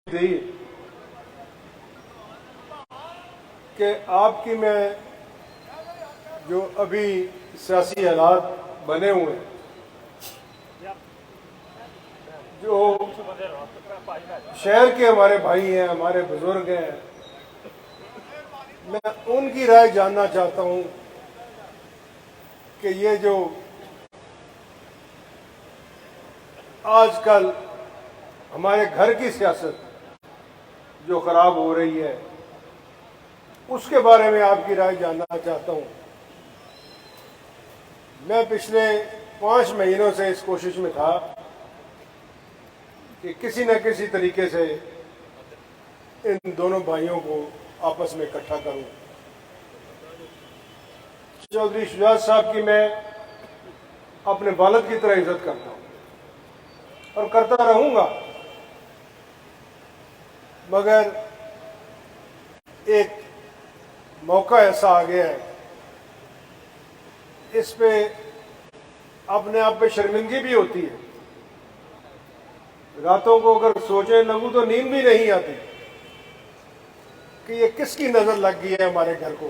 थी कि आपकी मैं जो अभी सियासी हालात बने हुए हैं, जो शहर के हमारे भाई हैं, हमारे बुजुर्ग हैं, मैं उनकी राय जानना चाहता हूं कि ये जो आजकल हमारे घर की सियासत जो खराब हो रही है उसके बारे में आपकी राय जानना चाहता हूं। मैं पिछले 5 महीनों से इस कोशिश में था कि किसी न किसी तरीके से इन दोनों भाइयों को आपस में इकट्ठा करूं। चौधरी शुजात साहब की मैं अपने वालिद की तरह इज्जत करता हूं और करता रहूंगा, मगर एक मौका ऐसा आ गया है, इस पे अपने आप पे शर्मिंदगी भी होती है। रातों को अगर सोचने लगूं तो नींद भी नहीं आती कि ये किसकी नजर लग गई है हमारे घर को।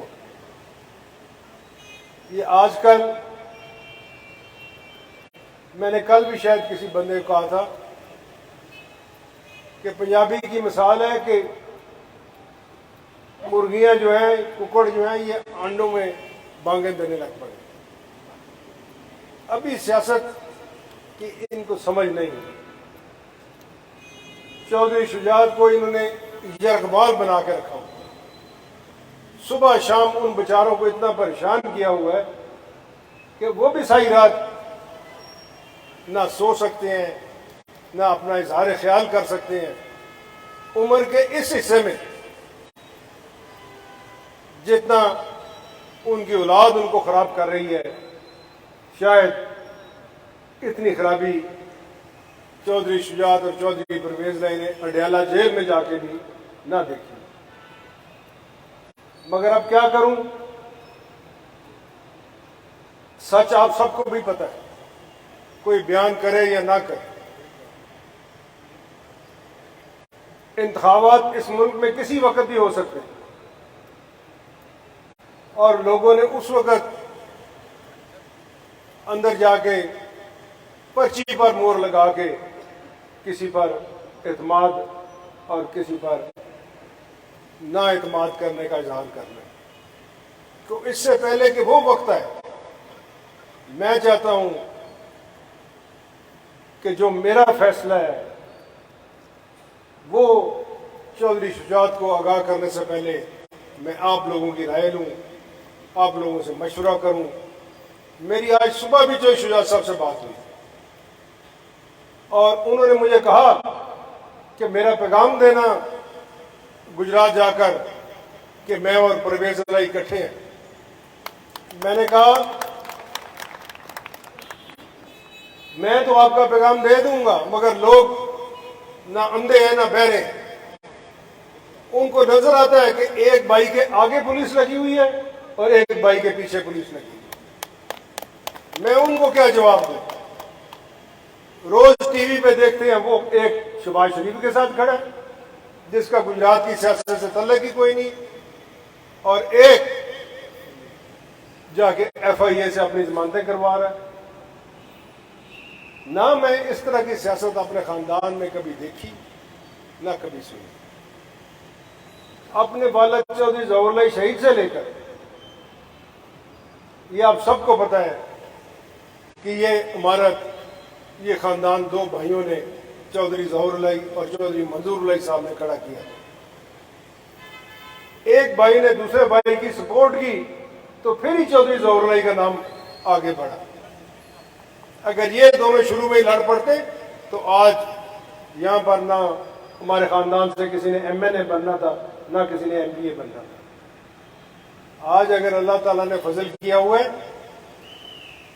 ये आजकल, मैंने कल भी शायद किसी बंदे को कहा था कि पंजाबी की मिसाल है कि मुर्गियां जो है, कुकड़ जो है, ये अंडों में बांगे देने लग पड़े। अभी सियासत की इनको समझ नहीं। चौधरी शुजात को इन्होंने यरगमाल बना के रखा। सुबह शाम उन बेचारों को इतना परेशान किया हुआ है कि वो भी सारी रात ना सो सकते हैं, ना अपना इजहार ख्याल कर सकते हैं। उम्र के इस हिस्से में जितना उनकी औलाद उनको खराब कर रही है, शायद इतनी खराबी चौधरी शुजात और चौधरी परवेज ने अडयाला जेल में जाके भी ना देखी। मगर अब क्या करूं, सच आप सबको भी पता है, कोई बयान करे या ना करे। इंतखाबात इस मुल्क में किसी वक्त भी हो सकते हैं और लोगों ने उस वक्त अंदर जाके पर्ची पर मोहर लगा के किसी पर एतमाद और किसी पर ना एतमाद करने का इजहार करना। तो इससे पहले कि वो वक्त है, मैं चाहता हूं कि जो मेरा फैसला है वो चौधरी शुजात को आगाह करने से पहले मैं आप लोगों की राय लूं, आप लोगों से मशवरा करूं। मेरी आज सुबह भी चौधरी शुजात साहब से बात हुई और उन्होंने मुझे कहा कि मेरा पैगाम देना गुजरात जाकर कि मैं और परवेज इकट्ठे हैं। मैंने कहा मैं तो आपका पैगाम दे दूंगा, मगर लोग ना अंधे हैं ना बहरे। उनको नजर आता है कि एक भाई के आगे पुलिस लगी हुई है और एक भाई के पीछे पुलिस लगी हुई है। मैं उनको क्या जवाब दूं? रोज टीवी पे देखते हैं वो एक शहबाज शरीफ के साथ खड़ा है जिसका गुजरात की सियासत से तल्लुक ही कोई नहीं, और एक जाके FIA से अपनी जमानतें करवा रहा है। ना मैं इस तरह की सियासत अपने खानदान में कभी देखी ना कभी सुनी। अपने वालिद चौधरी ज़फ़रुल्लाह शहीद से लेकर ये आप सबको पता है कि ये इमारत, ये खानदान दो भाइयों ने, चौधरी ज़फ़रुल्लाह और चौधरी मंजूरुल्लाह साहब ने खड़ा किया। एक भाई ने दूसरे भाई की सपोर्ट की तो फिर ही चौधरी ज़फ़रुल्लाह का नाम आगे बढ़ा। अगर ये दोनों शुरू में ही लड़ पड़ते तो आज यहां पर ना हमारे खानदान से किसी ने MNA बनना था, ना किसी ने MBA बनना था। आज अगर अल्लाह ताला ने फजल किया हुआ है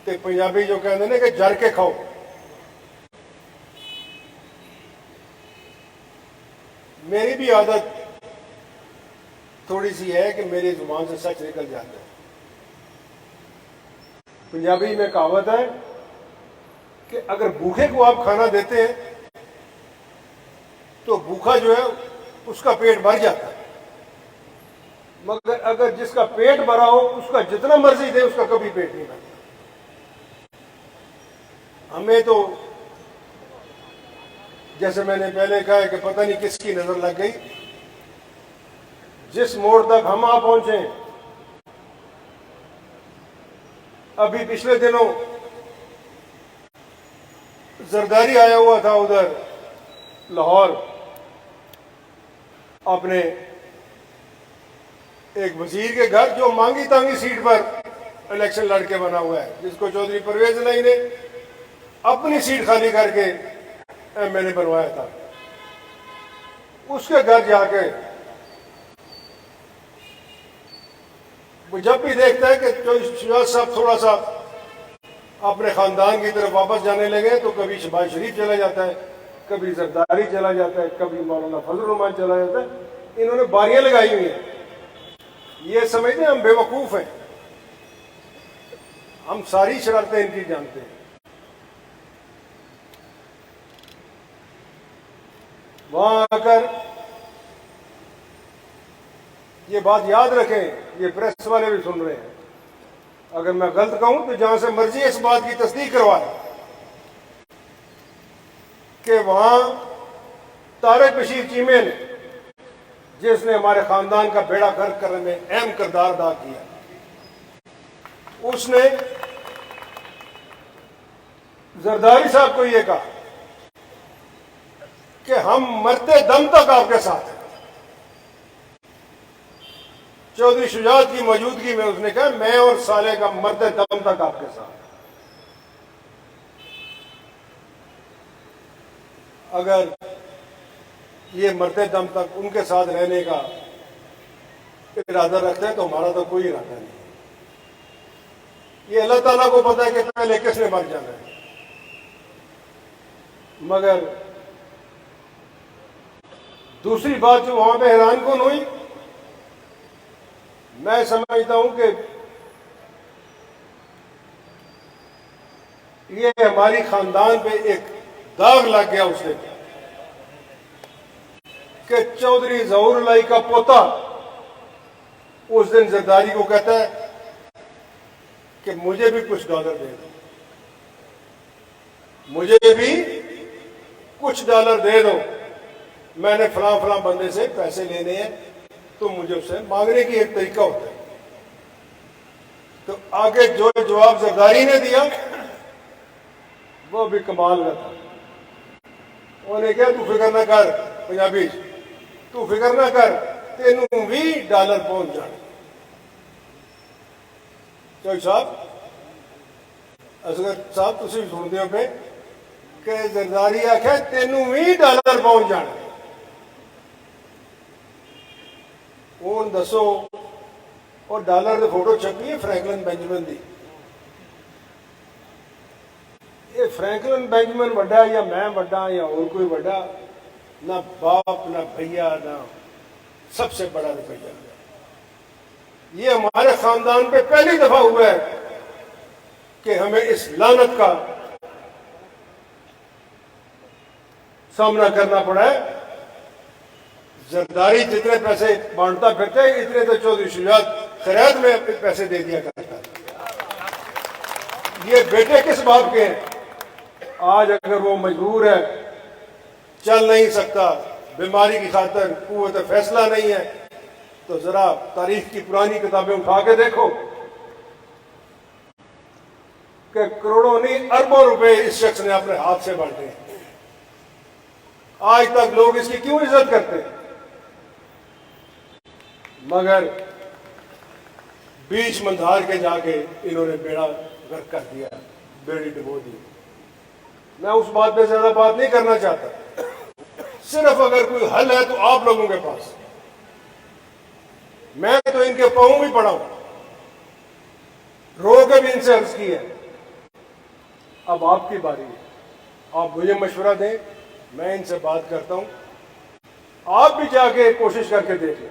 तो पंजाबी जो कहते हैं कि जर के खाओ। मेरी भी आदत थोड़ी सी है कि मेरी जुबान से सच निकल जाता है। पंजाबी में कहावत है कि अगर भूखे को आप खाना देते हैं तो भूखा जो है उसका पेट भर जाता है, मगर अगर जिसका पेट भरा हो उसका जितना मर्जी दे उसका कभी पेट नहीं भरता। हमें तो जैसे मैंने पहले कहा है कि पता नहीं किसकी नजर लग गई, जिस मोड़ तक हम आ पहुंचे। अभी पिछले दिनों जरदारी आया हुआ था उधर लाहौर, अपने एक वजीर के घर, जो मांगी तांगी सीट पर इलेक्शन लड़के बना हुआ है, जिसको चौधरी परवेज इलाही ने अपनी सीट खाली करके एमएलए बनवाया था। उसके घर जाके वो जब भी देखता है कि चौधरी साहब थोड़ा सा अपने खानदान की तरफ वापस जाने लगे, तो कभी शहबाज शरीफ चला जाता है, कभी जरदारी चला जाता है, कभी मौलाना फजल रहमान चला जाता है। इन्होंने बारियां लगाई हुई हैं। ये समझते हैं हम बेवकूफ हैं, हम सारी शरारतें इनकी जानते हैं। वहां आकर ये बात याद रखें, ये प्रेस वाले भी सुन रहे हैं, अगर मैं गलत कहूं तो जहां से मर्जी इस बात की तस्दीक करवाए कि वहां तारिक बशीर चीमे ने, जिसने हमारे खानदान का बेड़ा गर्क करने में अहम किरदार अदा किया, उसने जरदारी साहब को यह कहा कि हम मरते दम तक आपके साथ हैं। चौधरी शुजात की मौजूदगी में उसने कहा मैं और साले का मरते दम तक आपके साथ। अगर ये मरते दम तक उनके साथ रहने का इरादा रखते हैं तो हमारा तो कोई इरादा नहीं। ये अल्लाह ताला को पता है कि पहले किसने मर जाना है। मगर दूसरी बात जो वहां पे हैरान कौन हुई, मैं समझता हूं कि ये हमारी खानदान पे एक दाग लग गया उससे कि चौधरी जहूर इलाही का पोता उस दिन जरदारी को कहता है कि मुझे भी कुछ डॉलर दे दो, मुझे भी कुछ डॉलर दे दो, मैंने फलां फलां बंदे से पैसे लेने हैं, तो मुझे उससे मांगने की एक तरीका होता है। तो आगे जो जवाब जरदारी ने दिया वो भी कमाल का था। उन्हें क्या, तू फिक्र ना कर, पंजाबी तू फिक्र ना कर, तेनू भी डॉलर पहुंच जाए। चौधरी साहब, असगर साहब तुम सुनते हो पे कि जरदारी आख्या तेनू भी डॉलर पहुंच जाए। हूं दसो, और डॉलर की फोटो छपी है फ्रैंकलिन बेंजामिन की। ये फ्रैंकलिन बेंजामिन वड्डा या मैं वड्डा या और कोई वड्डा, ना बाप ना भैया ना सबसे बड़ा रुपया। ये हमारे खानदान पे पहली दफा हुआ है कि हमें इस लानत का सामना करना पड़ा है। जरदारी जितने पैसे बांटता फिरता है, इतने तो चौधरी शुजात खैरात में पैसे दे दिया करता है। ये बेटे किस बाप के हैं? आज अगर वो मजबूर है, चल नहीं सकता, बीमारी की खातर कुव्वत फैसला नहीं है, तो जरा तारीख की पुरानी किताबें उठा के देखो कि करोड़ों नहीं अरबों रुपए इस शख्स ने अपने हाथ से बांटे हैं। आज तक लोग इसकी क्यों इज्जत करते हैं? मगर बीच मंधार के जाके इन्होंने बेड़ा गर्क कर दिया, बेड़ी डुबो दी। मैं उस बात पे ज्यादा बात नहीं करना चाहता, सिर्फ अगर कोई हल है तो आप लोगों के पास। मैं तो इनके पांव भी पड़ा हूं, रो के भी इनसे अर्ज की है। अब आपकी बारी है, आप मुझे मशवरा दें, मैं इनसे बात करता हूं, आप भी जाके कोशिश करके देख लें,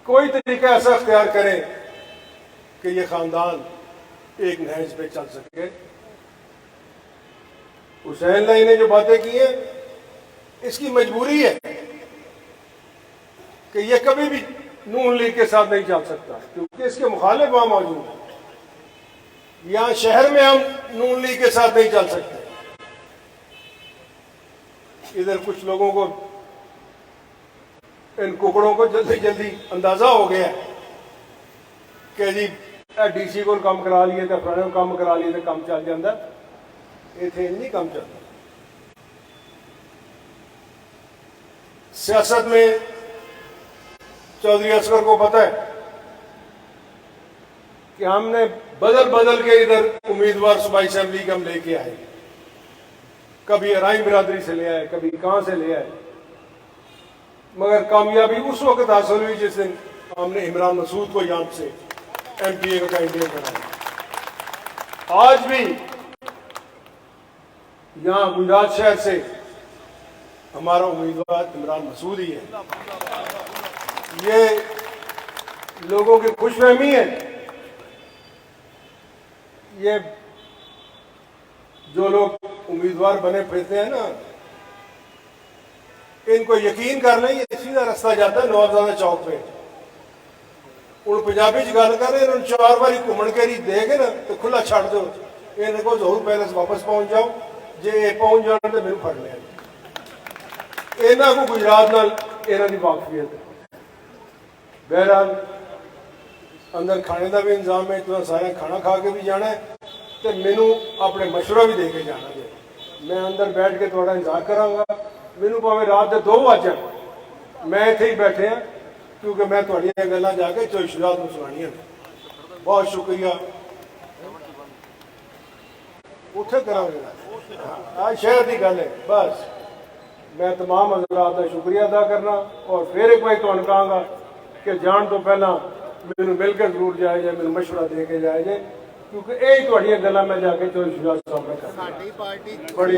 कोई तरीका ऐसा अख्तियार करें कि ये खानदान एक नहज पे चल सके। हुसैन लाई ने जो बातें की हैं इसकी मजबूरी है कि ये कभी भी नून लीग के साथ नहीं चल सकता, क्योंकि इसके मुखालिफ वहां मौजूद है। यहां शहर में हम नून लीग के साथ नहीं चल सकते। इधर कुछ लोगों को, इन कुकड़ों को जल्दी जल्दी अंदाजा हो गया कि जी डीसी को काम करा लिए तो फलाने को काम करा लिए तो काम चल जाता। इतने नहीं काम चलता। सियासत में चौधरी असगर को पता है कि हमने बदल बदल के इधर उम्मीदवार सूबाई असेंबली के हम लेके आए। कभी अराई बिरादरी से ले आए, कभी कहां से ले आए, मगर कामयाबी उस वक्त हासिल हुई जिस दिन हमने इमरान मसूद को यहां से एमपीए का कैंडिडेट बनाया। आज भी यहां गुजरात शहर से हमारा उम्मीदवार इमरान मसूद ही है। ये लोगों की खुशफहमी है। ये जो लोग उम्मीदवार बने फिरते हैं ना, इनको यकीन कर लें, ये सीधा रास्ता जाता है नवाबजादा चौक पे। उन पंजाबी च गल कर रहे, 4 बारी घूमन के देगे ना तो खुला छड़ दो, इनको जरूर पैलेस वापस पहुंच जाओ, जे ये पहुंच जाने तो मैनू फड़ लिया। इन्हों को गुजरात नाल इन्हों की वाकफियत है। बहरहाल अंदर खाने का भी इंतजाम है, तो सारे खाना खा के भी जाना है, तो मैनू अपने मशवरा भी दे के जाना है। मैं अंदर बैठ के थोड़ा इंतजार करांगा। मैनू भावें रात के 2 बज जाए, मैं इत्थे ही बैठे हैं, क्योंकि मैं तुहाड़ियां गल्लां जाके चोशरात नूं सुनाणियां ने। बहुत शुक्रिया। उत्थे करांगे, आज शहर की गल है। बस मैं तमाम हज़रात का शुक्रिया अदा करना, और फिर एक बार तुहानूं कहांगा कि जान तो पहला मैनू मिल के जरूर जाया जाए, मैनू मशवरा दे के जाया जाए, क्योंकि यही तुहाड़ियां गल्लां मैं जाके चोशरात सामने करना। बड़ी